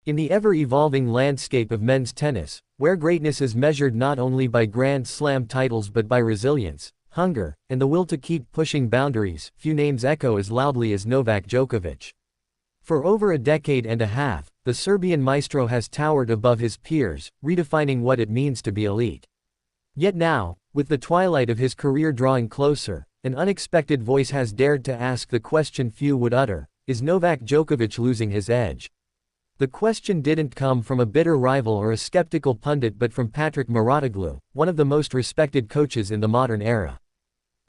In the ever-evolving landscape of men's tennis, where greatness is measured not only by Grand Slam titles but by resilience, hunger, and the will to keep pushing boundaries, few names echo as loudly as Novak Djokovic. For over a decade and a half, the Serbian maestro has towered above his peers, redefining what it means to be elite. Yet now, with the twilight of his career drawing closer, an unexpected voice has dared to ask the question few would utter: is Novak Djokovic losing his edge? The question didn't come from a bitter rival or a skeptical pundit but from Patrick Mouratoglou, one of the most respected coaches in the modern era.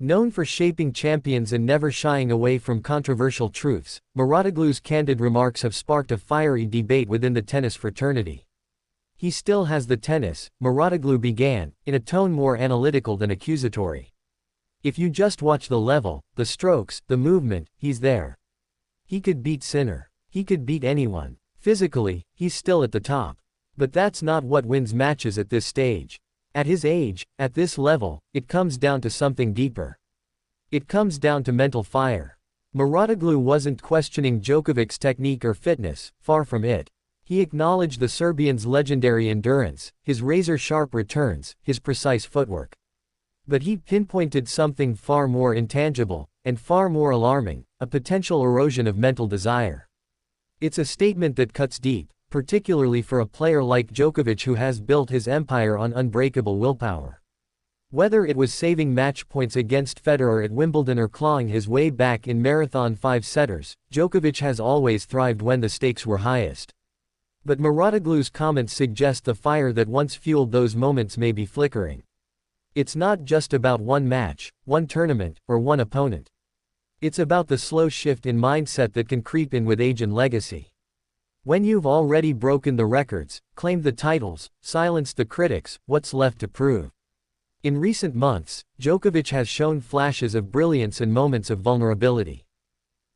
Known for shaping champions and never shying away from controversial truths, Mouratoglou's candid remarks have sparked a fiery debate within the tennis fraternity. He still has the tennis, Mouratoglou began, in a tone more analytical than accusatory. If you just watch the level, the strokes, the movement, he's there. He could beat Sinner. He could beat anyone. Physically, he's still at the top. But that's not what wins matches at this stage. At his age, at this level, it comes down to something deeper. It comes down to mental fire. Mouratoglou wasn't questioning Djokovic's technique or fitness, far from it. He acknowledged the Serbian's legendary endurance, his razor-sharp returns, his precise footwork. But he pinpointed something far more intangible, and far more alarming: a potential erosion of mental desire. It's a statement that cuts deep, particularly for a player like Djokovic who has built his empire on unbreakable willpower. Whether it was saving match points against Federer at Wimbledon or clawing his way back in marathon five-setters, Djokovic has always thrived when the stakes were highest. But Mouratoglou's comments suggest the fire that once fueled those moments may be flickering. It's not just about one match, one tournament, or one opponent. It's about the slow shift in mindset that can creep in with age and legacy. When you've already broken the records, claimed the titles, silenced the critics, what's left to prove? In recent months, Djokovic has shown flashes of brilliance and moments of vulnerability.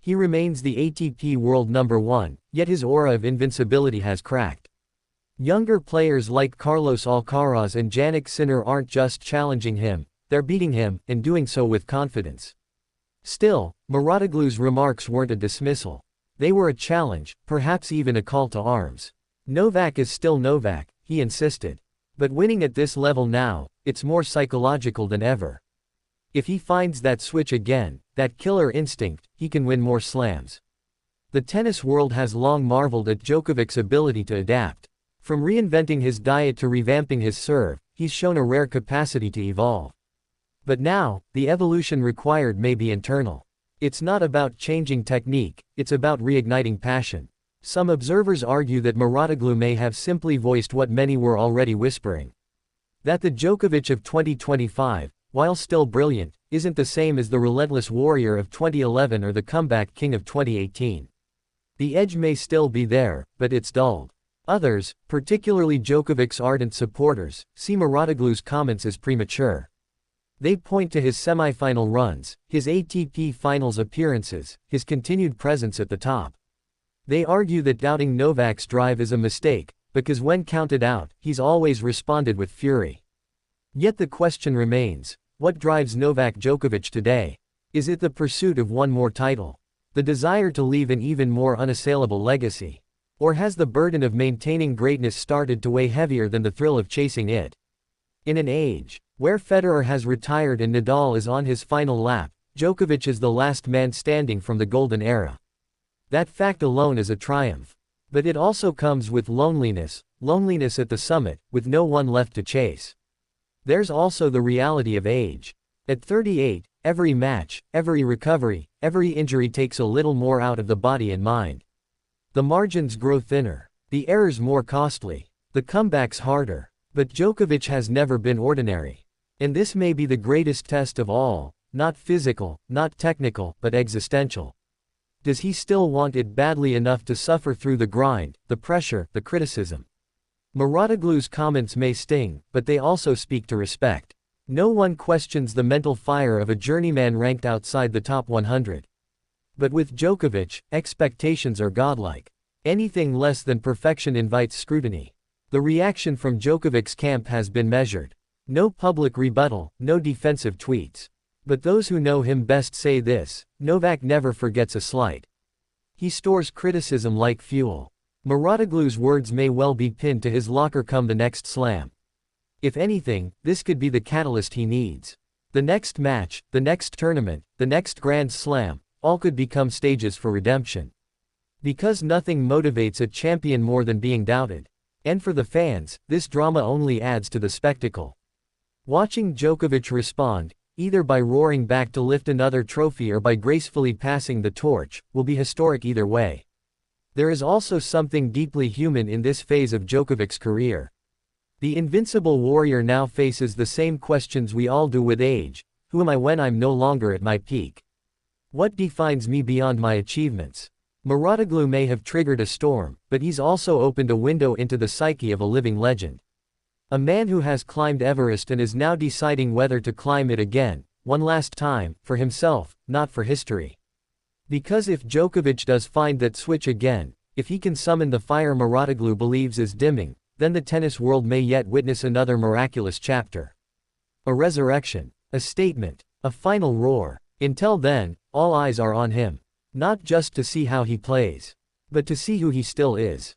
He remains the ATP world number one, yet his aura of invincibility has cracked. Younger players like Carlos Alcaraz and Jannik Sinner aren't just challenging him, they're beating him, and doing so with confidence. Still, Mouratoglou's remarks weren't a dismissal. They were a challenge, perhaps even a call to arms. Novak is still Novak, he insisted. But winning at this level now, it's more psychological than ever. If he finds that switch again, that killer instinct, he can win more slams. The tennis world has long marveled at Djokovic's ability to adapt. From reinventing his diet to revamping his serve, he's shown a rare capacity to evolve. But now, the evolution required may be internal. It's not about changing technique, it's about reigniting passion. Some observers argue that Mouratoglou may have simply voiced what many were already whispering. That the Djokovic of 2025, while still brilliant, isn't the same as the relentless warrior of 2011 or the comeback king of 2018. The edge may still be there, but it's dulled. Others, particularly Djokovic's ardent supporters, see Mouratoglou's comments as premature. They point to his semifinal runs, his ATP Finals appearances, his continued presence at the top. They argue that doubting Novak's drive is a mistake, because when counted out, he's always responded with fury. Yet the question remains: what drives Novak Djokovic today? Is it the pursuit of one more title? The desire to leave an even more unassailable legacy? Or has the burden of maintaining greatness started to weigh heavier than the thrill of chasing it? In an age where Federer has retired and Nadal is on his final lap, Djokovic is the last man standing from the golden era. That fact alone is a triumph. But it also comes with loneliness at the summit, with no one left to chase. There's also the reality of age. At 38, every match, every recovery, every injury takes a little more out of the body and mind. The margins grow thinner, the errors more costly, the comebacks harder. But Djokovic has never been ordinary. And this may be the greatest test of all, not physical, not technical, but existential. Does he still want it badly enough to suffer through the grind, the pressure, the criticism? Mouratoglou's comments may sting, but they also speak to respect. No one questions the mental fire of a journeyman ranked outside the top 100. But with Djokovic, expectations are godlike. Anything less than perfection invites scrutiny. The reaction from Djokovic's camp has been measured. No public rebuttal, no defensive tweets. But those who know him best say this: Novak never forgets a slight. He stores criticism like fuel. Mouratoglou's words may well be pinned to his locker come the next slam. If anything, this could be the catalyst he needs. The next match, the next tournament, the next Grand Slam, all could become stages for redemption. Because nothing motivates a champion more than being doubted. And for the fans, this drama only adds to the spectacle. Watching Djokovic respond, either by roaring back to lift another trophy or by gracefully passing the torch, will be historic either way. There is also something deeply human in this phase of Djokovic's career. The invincible warrior now faces the same questions we all do with age: who am I when I'm no longer at my peak? What defines me beyond my achievements? Mouratoglou may have triggered a storm, but he's also opened a window into the psyche of a living legend. A man who has climbed Everest and is now deciding whether to climb it again, one last time, for himself, not for history. Because if Djokovic does find that switch again, if he can summon the fire Mouratoglou believes is dimming, then the tennis world may yet witness another miraculous chapter. A resurrection, a statement, a final roar. Until then, all eyes are on him. Not just to see how he plays, but to see who he still is.